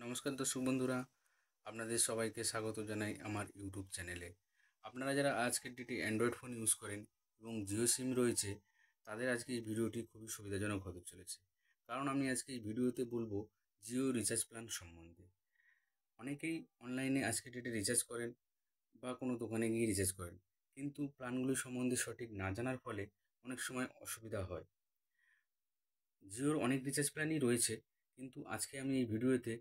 নমস্কার দর্শক বন্ধুরা, আপনাদের সবাইকে স্বাগত জানাই আমার ইউটিউব চ্যানেলে। আপনারা যারা আজকের ডেটে অ্যান্ড্রয়েড ফোন ইউজ করেন এবং জিও সিম রয়েছে, তাদের আজকে এই ভিডিওটি খুবই সুবিধাজনক হতে চলেছে। কারণ আমি আজকে এই ভিডিওতে বলবো জিও রিচার্জ প্ল্যান সম্বন্ধে। অনেকেই অনলাইনে আজকের ডেটে রিচার্জ করেন বা কোনো দোকানে গিয়ে রিচার্জ করেন, কিন্তু প্ল্যানগুলি সম্বন্ধে সঠিক না জানার ফলে অনেক সময় অসুবিধা হয়। জিওর অনেক রিচার্জ প্ল্যানই রয়েছে, কিন্তু আজকে আমি এই ভিডিওতে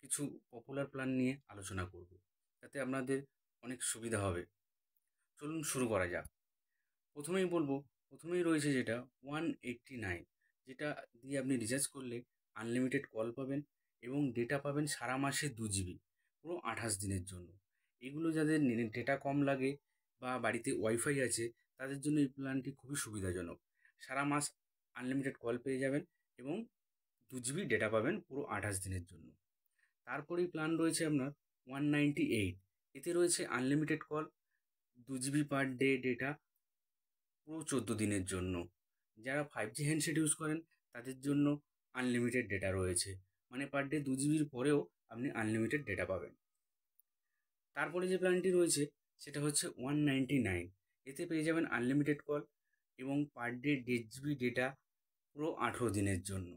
কিছু পপুলার প্ল্যান নিয়ে আলোচনা করব, যাতে আপনাদের অনেক সুবিধা হবে। চলুন শুরু করা যাক। প্রথমেই রয়েছে যেটা 189, যেটা দিয়ে আপনি রিচার্জ করলে আনলিমিটেড কল পাবেন এবং ডেটা পাবেন সারা মাসে 2 GB, পুরো 28 দিনের জন্য। এগুলো যাদের ডেটা কম লাগে বা বাড়িতে ওয়াইফাই আছে, তাদের জন্য এই প্ল্যানটি খুবই সুবিধাজনক। সারা মাস আনলিমিটেড কল পেয়ে যাবেন এবং 2 GB ডেটা পাবেন পুরো 28 দিনের জন্য। তারপরেই প্ল্যান রয়েছে আপনার 198, এতে রয়েছে unlimited call, 2 GB per day data, পুরো 14 দিনের জন্য। যারা 5G হ্যান্ডসেট ইউজ করেন তাদের জন্য আনলিমিটেড ডেটা রয়েছে, মানে পার ডে 2 GB পরেও আপনি আনলিমিটেড ডেটা পাবেন। তারপরে যে প্ল্যানটি রয়েছে সেটা হচ্ছে 199, এতে পেয়ে যাবেন আনলিমিটেড কল এবং পার ডে 1.5 GB ডেটা, পুরো 18 দিনের জন্য।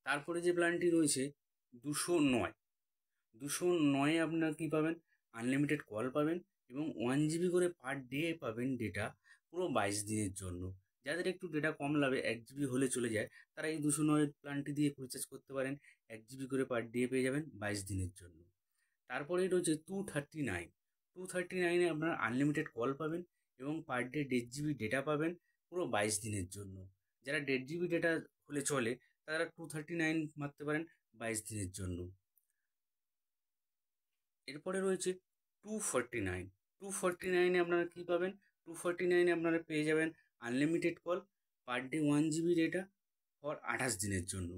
তারপরে যে প্ল্যানটি রয়েছে 209, 209 আপনার কী পাবেন, আনলিমিটেড কল পাবেন এবং 1 GB করে পার ডে পাবেন ডেটা, পুরো 22 দিনের জন্য। যাদের একটু ডেটা কম লাগে, 1 GB হলে চলে যায়, তারা এই 209 প্ল্যানটি দিয়ে রিচার্জ করতে পারেন। 1 GB করে পার ডে পেয়ে যাবেন 22 দিনের জন্য। তারপরেই রয়েছে 239, 239-এ আপনার আনলিমিটেড কল পাবেন এবং পার ডে 1.5 GB ডেটা পাবেন, পুরো 22 দিনের জন্য। যারা 1.5 GB ডেটা হলে চলে, তারা 239 মারতে পারেন 22 দিনের জন্য। এরপরে রয়েছে 249, 249-এ আপনারা কী পাবেন, 249-এ আপনারা পেয়ে যাবেন unlimited call, per day 1 GB data, for 28 দিনের জন্য।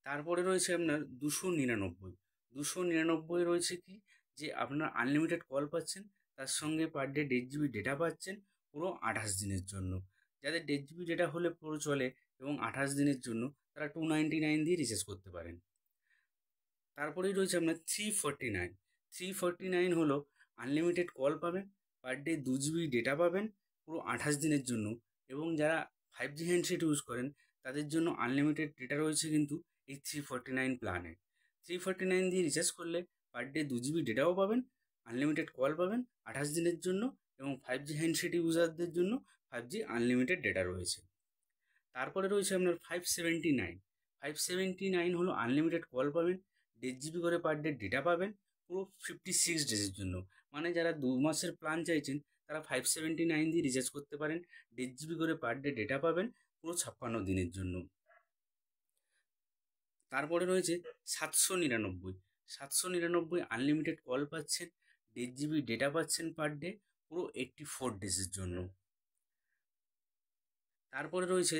তারপরে রয়েছে আপনার 299, 299 রয়েছে কি, যে আপনার আনলিমিটেড কল পাচ্ছেন, তার সঙ্গে পার ডে 1.5 GB ডেটা পাচ্ছেন, পুরো 28 দিনের জন্য। যাদের 1.5 GB ডেটা হলে পুরো চলে এবং 28 দিনের জন্য, তারা 299 দিয়ে রিচার্জ করতে পারেন। তারপরেই রয়েছে আপনার 349, 349 হলো আনলিমিটেড কল পাবেন, পার ডে 2 GB ডেটা পাবেন, পুরো 28 দিনের জন্য। এবং যারা 5G হ্যান্ডসেট ইউজ করেন, তাদের জন্য আনলিমিটেড ডেটা রয়েছে কিন্তু এই 349 প্ল্যানে। 349 দিয়ে রিচার্জ করলে পার ডে 2 GB ডেটাও পাবেন, আনলিমিটেড কল পাবেন 28 দিনের জন্য এবং 5G হ্যান্ডসেট ইউজারদের জন্য 5G আনলিমিটেড ডেটা রয়েছে। তারপরে রয়েছে আপনার 579, 579 হলো আনলিমিটেড কল পাবেন, 1.5 GB করে পার ডে ডেটা পাবেন, পুরো 56 ডেজের জন্য। মানে যারা 2 মাসের প্ল্যান চাইছেন, তারা 579 দিয়ে রিচার্জ করতে পারেন, 1.5 GB করে পার ডে ডেটা পাবেন, পুরো 56 দিনের জন্য। তারপরে রয়েছে 799, 799 আনলিমিটেড কল পাচ্ছেন, 1.5 GB ডেটা পাচ্ছেন পার ডে, পুরো 84 ডেজের জন্য। তারপরে রয়েছে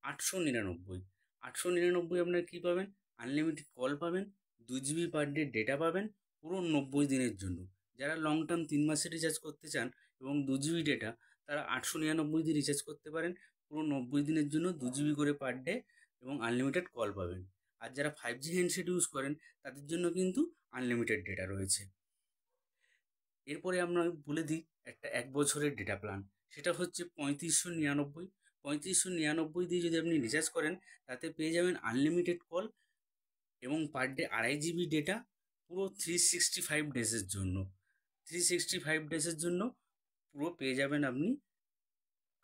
899, 899 আপনার কী পাবেন, আনলিমিটেড কল পাবেন, 2 GB পার ডে ডেটা পাবেন, পুরো 90 দিনের জন্য। যারা লং টার্ম 3 মাসে রিচার্জ করতে চান এবং 2 GB ডেটা, তারা 899 দিয়ে রিচার্জ করতে পারেন, পুরো 90 দিনের জন্য, 2 GB করে পার ডে এবং আনলিমিটেড কল পাবেন। আর যারা 5G হ্যান্ডসেট ইউজ করেন, তাদের জন্য কিন্তু আনলিমিটেড ডেটা রয়েছে। এরপরে আমরা বলে দিই একটা 1 বছরের ডেটা প্ল্যান, সেটা হচ্ছে 3599, 3599 দিয়ে যদি আপনি রিচার্জ করেন, তাতে পেয়ে যাবেন আনলিমিটেড কল এবং পার ডে 2.5 GB ডেটা, পুরো 365 ডেজের জন্য। 365 ডেজের জন্য পুরো পেয়ে যাবেন আপনি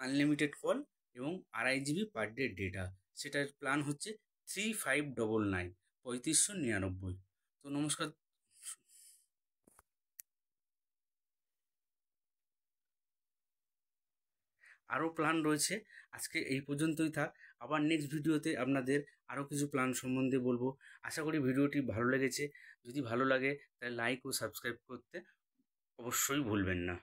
আনলিমিটেড কল এবং 2.5 GB পার ডে ডেটা। সেটার প্ল্যান হচ্ছে 3599, 3599। তো নমস্কার। আরও প্ল্যান রয়েছে, আজকে এই পর্যন্তই থাক। আবার নেক্সট ভিডিওতে আপনাদের আরও কিছু প্ল্যান সম্বন্ধে বলবো। আশা করি ভিডিওটি ভালো লেগেছে। যদি ভালো লাগে তাহলে লাইক ও সাবস্ক্রাইব করতে অবশ্যই ভুলবেন না।